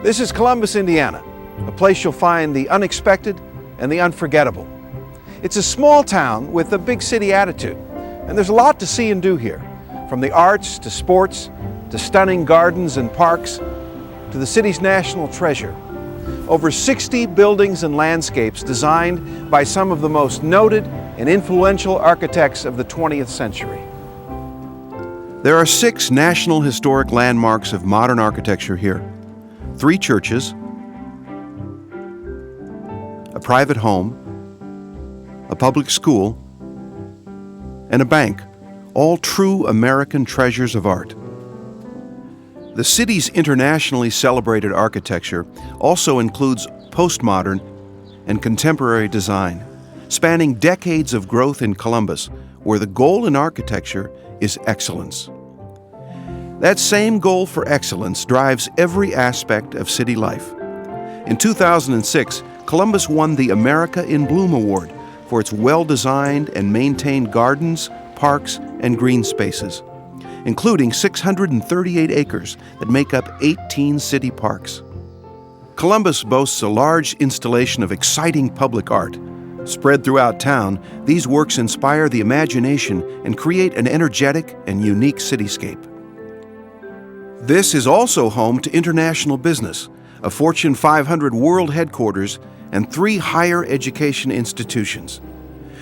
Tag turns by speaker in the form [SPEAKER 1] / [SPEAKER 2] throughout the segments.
[SPEAKER 1] This is Columbus, Indiana, a place you'll find the unexpected and the unforgettable. It's a small town with a big city attitude, and there's a lot to see and do here, from the arts to sports to stunning gardens and parks to the city's national treasure. Over 60 buildings and landscapes designed by some of the most noted and influential architects of the 20th century. There are 6 National Historic Landmarks of modern architecture here. 3 churches, a private home, a public school, and a bank, all true American treasures of art. The city's internationally celebrated architecture also includes postmodern and contemporary design, spanning decades of growth in Columbus, where the goal in architecture is excellence. That same goal for excellence drives every aspect of city life. In 2006, Columbus won the America in Bloom Award for its well-designed and maintained gardens, parks, and green spaces, including 638 acres that make up 18 city parks. Columbus boasts a large installation of exciting public art. Spread throughout town, these works inspire the imagination and create an energetic and unique cityscape. This is also home to international business, a Fortune 500 world headquarters, and 3 higher education institutions.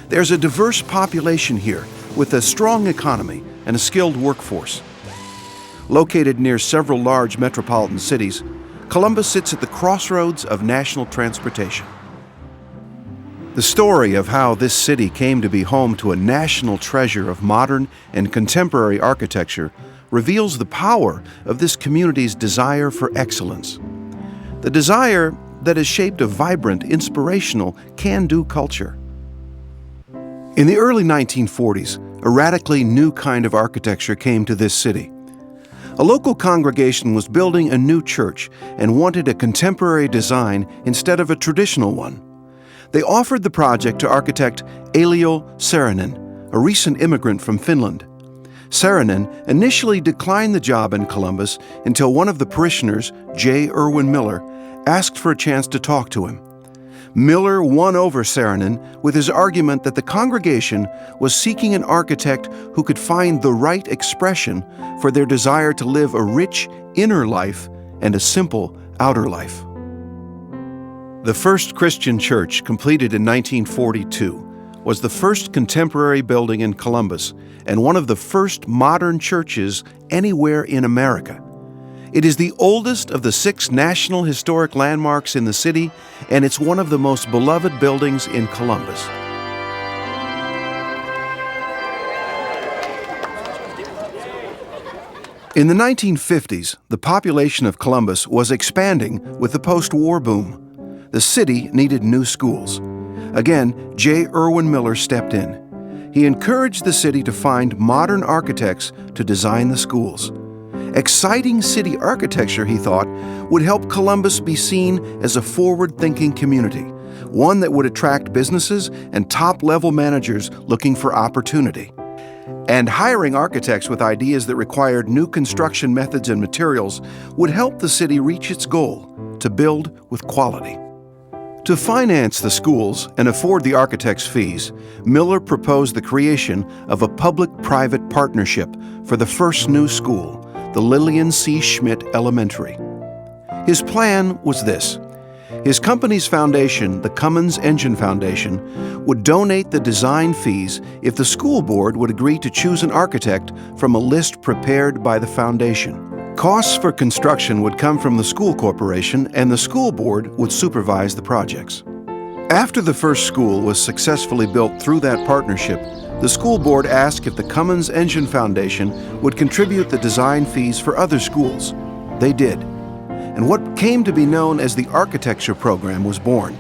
[SPEAKER 1] There's a diverse population here with a strong economy and a skilled workforce. Located near several large metropolitan cities, Columbus sits at the crossroads of national transportation. The story of how this city came to be home to a national treasure of modern and contemporary architecture reveals the power of this community's desire for excellence. The desire that has shaped a vibrant, inspirational, can-do culture. In the early 1940s, a radically new kind of architecture came to this city. A local congregation was building a new church and wanted a contemporary design instead of a traditional one. They offered the project to architect Elio Saarinen, a recent immigrant from Finland. Saarinen initially declined the job in Columbus until one of the parishioners, J. Irwin Miller, asked for a chance to talk to him. Miller won over Saarinen with his argument that the congregation was seeking an architect who could find the right expression for their desire to live a rich inner life and a simple outer life. The first Christian church, completed in 1942, was the first contemporary building in Columbus and one of the first modern churches anywhere in America. It is the oldest of the 6 National Historic Landmarks in the city, and it's one of the most beloved buildings in Columbus. In the 1950s, the population of Columbus was expanding with the post-war boom. The city needed new schools. Again, J. Irwin Miller stepped in. He encouraged the city to find modern architects to design the schools. Exciting city architecture, he thought, would help Columbus be seen as a forward-thinking community, one that would attract businesses and top-level managers looking for opportunity. And hiring architects with ideas that required new construction methods and materials would help the city reach its goal, to build with quality. To finance the schools and afford the architects' fees, Miller proposed the creation of a public-private partnership for the first new school, the Lillian C. Schmidt Elementary. His plan was this. His company's foundation, the Cummins Engine Foundation, would donate the design fees if the school board would agree to choose an architect from a list prepared by the foundation. Costs for construction would come from the school corporation, and the school board would supervise the projects. After the first school was successfully built through that partnership, the school board asked if the Cummins Engine Foundation would contribute the design fees for other schools. They did. And what came to be known as the Architecture Program was born.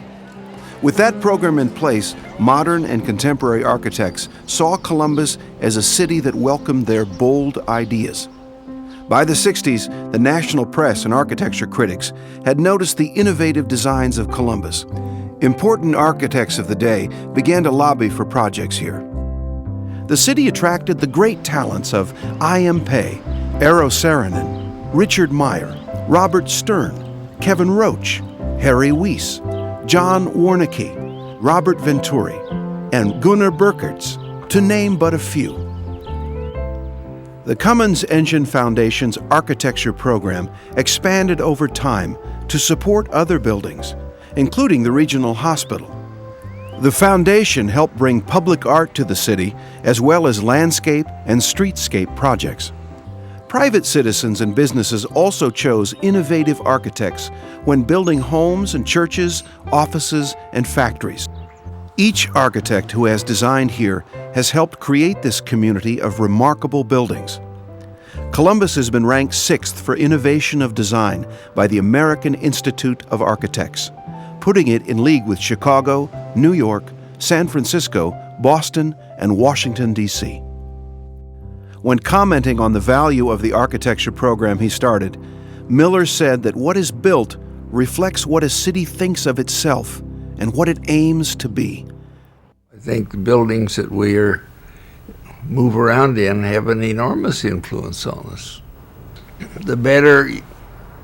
[SPEAKER 1] With that program in place, modern and contemporary architects saw Columbus as a city that welcomed their bold ideas. By the 60s, the national press and architecture critics had noticed the innovative designs of Columbus. Important architects of the day began to lobby for projects here. the city attracted the great talents of I.M. Pei, Eero Saarinen, Richard Meyer, Robert Stern, Kevin Roach, Harry Weiss, John Warnecke, Robert Venturi, and Gunnar Burkerts, to name but a few. The Cummins Engine Foundation's architecture program expanded over time to support other buildings, including the regional hospital. The foundation helped bring public art to the city, as well as landscape and streetscape projects. Private citizens and businesses also chose innovative architects when building homes and churches, offices, and factories. Each architect who has designed here has helped create this community of remarkable buildings. Columbus has been ranked 6th for innovation of design by the American Institute of Architects, putting it in league with Chicago, New York, San Francisco, Boston, and Washington, D.C. When commenting on the value of the architecture program he started, Miller said that what is built reflects what a city thinks of itself and what it aims to be.
[SPEAKER 2] I think the buildings that we move around in have an enormous influence on us. The better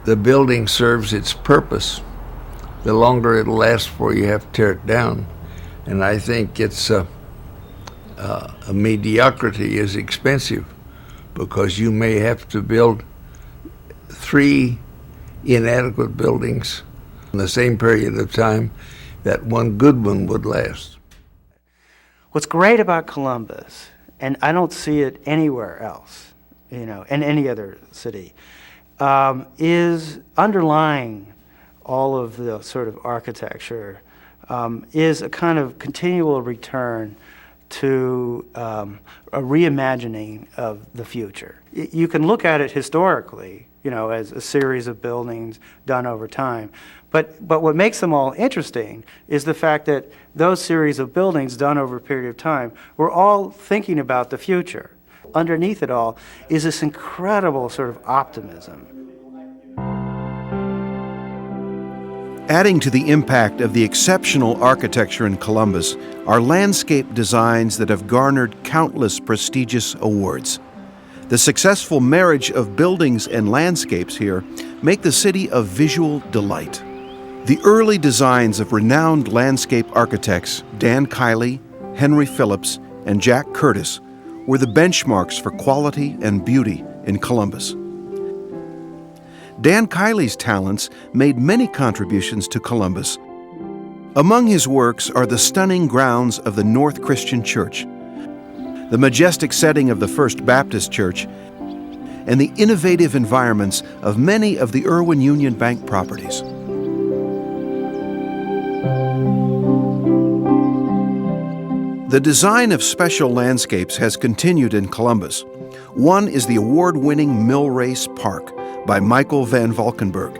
[SPEAKER 2] the building serves its purpose, the longer it'll last before you have to tear it down. And I think it's a mediocrity is expensive, because you may have to build 3 inadequate buildings in the same period of time that one good one would last.
[SPEAKER 3] What's great about Columbus, and I don't see it anywhere else, in any other city, is underlying all of the sort of architecture is a kind of continual return to a reimagining of the future. You can look at it historically, as a series of buildings done over time. But what makes them all interesting is the fact that those series of buildings done over a period of time were all thinking about the future. Underneath it all is this incredible sort of optimism.
[SPEAKER 1] Adding to the impact of the exceptional architecture in Columbus are landscape designs that have garnered countless prestigious awards. The successful marriage of buildings and landscapes here make the city a visual delight. The early designs of renowned landscape architects Dan Kiley, Henry Phillips, and Jack Curtis were the benchmarks for quality and beauty in Columbus. Dan Kiley's talents made many contributions to Columbus. Among his works are the stunning grounds of the North Christian Church, the majestic setting of the First Baptist Church, and the innovative environments of many of the Irwin Union Bank properties. The design of special landscapes has continued in Columbus. One is the award-winning Mill Race Park by Michael Van Valkenburg,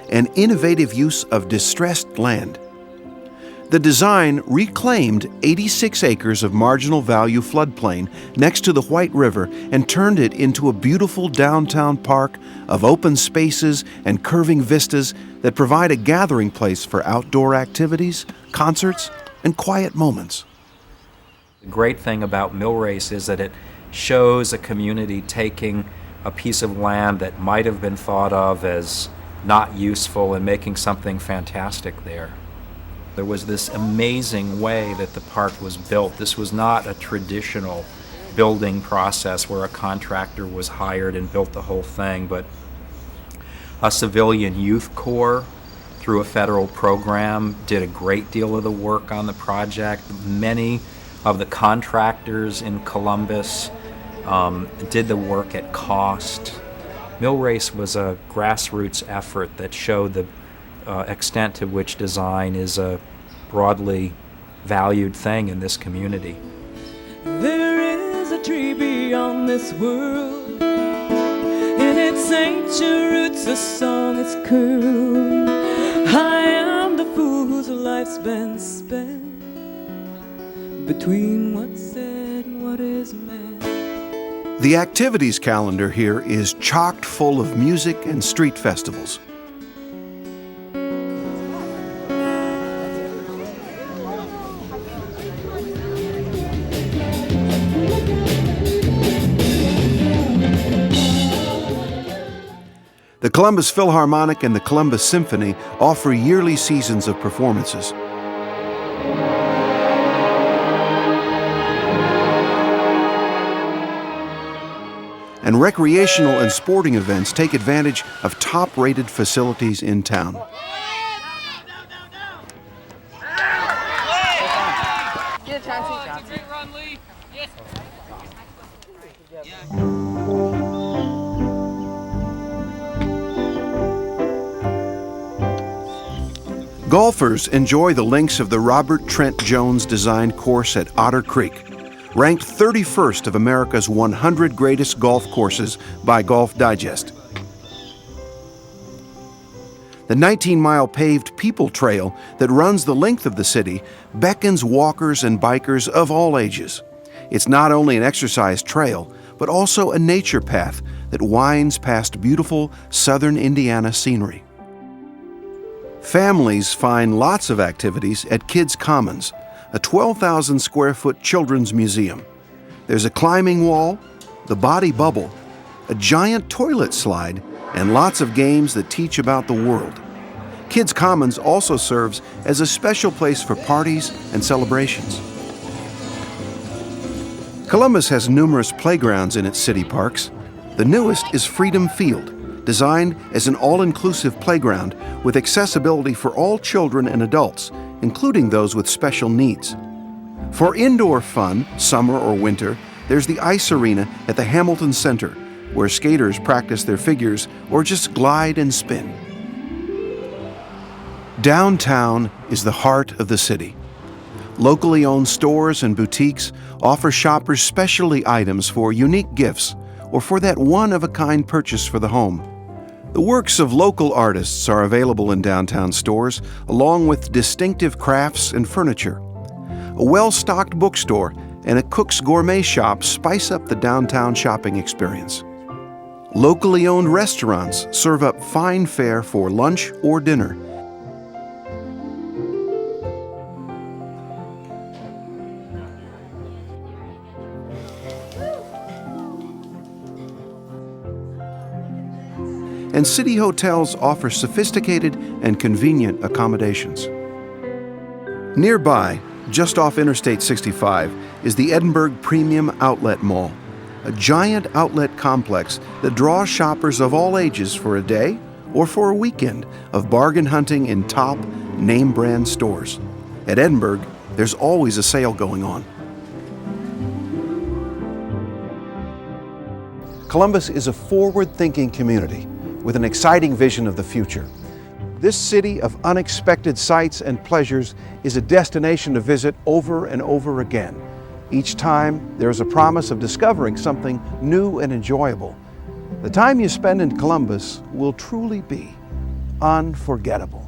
[SPEAKER 1] an innovative use of distressed land. The design reclaimed 86 acres of marginal value floodplain next to the White River and turned it into a beautiful downtown park of open spaces and curving vistas that provide a gathering place for outdoor activities, concerts, and quiet moments.
[SPEAKER 4] The great thing about Mill Race is that it shows a community taking a piece of land that might have been thought of as not useful and making something fantastic there. There was this amazing way that the park was built. This was not a traditional building process where a contractor was hired and built the whole thing, but a civilian youth corps through a federal program did a great deal of the work on the project. Many of the contractors in Columbus did the work at cost. Mill Race was a grassroots effort that showed the extent to which design is a broadly valued thing in this community.
[SPEAKER 5] There is a tree beyond this world, in its ancient roots a song is curled. I am the fool whose life's been spent between what's said and what is meant.
[SPEAKER 1] The activities calendar here is chock full of music and street festivals. The Columbus Philharmonic and the Columbus Symphony offer yearly seasons of performances. And recreational and sporting events take advantage of top-rated facilities in town. Golfers enjoy the links of the Robert Trent Jones designed course at Otter Creek, ranked 31st of America's 100 greatest golf courses by Golf Digest. The 19-mile paved People Trail that runs the length of the city beckons walkers and bikers of all ages. It's not only an exercise trail, but also a nature path that winds past beautiful southern Indiana scenery. Families find lots of activities at Kids Commons, a 12,000 square foot children's museum. There's a climbing wall, the body bubble, a giant toilet slide, and lots of games that teach about the world. Kids Commons also serves as a special place for parties and celebrations. Columbus has numerous playgrounds in its city parks. The newest is Freedom Field, designed as an all-inclusive playground with accessibility for all children and adults, including those with special needs. For indoor fun, summer or winter, there's the ice arena at the Hamilton Center, where skaters practice their figures or just glide and spin. Downtown is the heart of the city. Locally owned stores and boutiques offer shoppers specialty items for unique gifts or for that one-of-a-kind purchase for the home. The works of local artists are available in downtown stores, along with distinctive crafts and furniture. A well-stocked bookstore and a Cook's Gourmet shop spice up the downtown shopping experience. Locally owned restaurants serve up fine fare for lunch or dinner. And city hotels offer sophisticated and convenient accommodations. Nearby, just off Interstate 65, is the Edinburgh Premium Outlet Mall, a giant outlet complex that draws shoppers of all ages for a day or for a weekend of bargain hunting in top, name-brand stores. At Edinburgh, there's always a sale going on. Columbus is a forward-thinking community with an exciting vision of the future. This city of unexpected sights and pleasures is a destination to visit over and over again. Each time, there is a promise of discovering something new and enjoyable. The time you spend in Columbus will truly be unforgettable.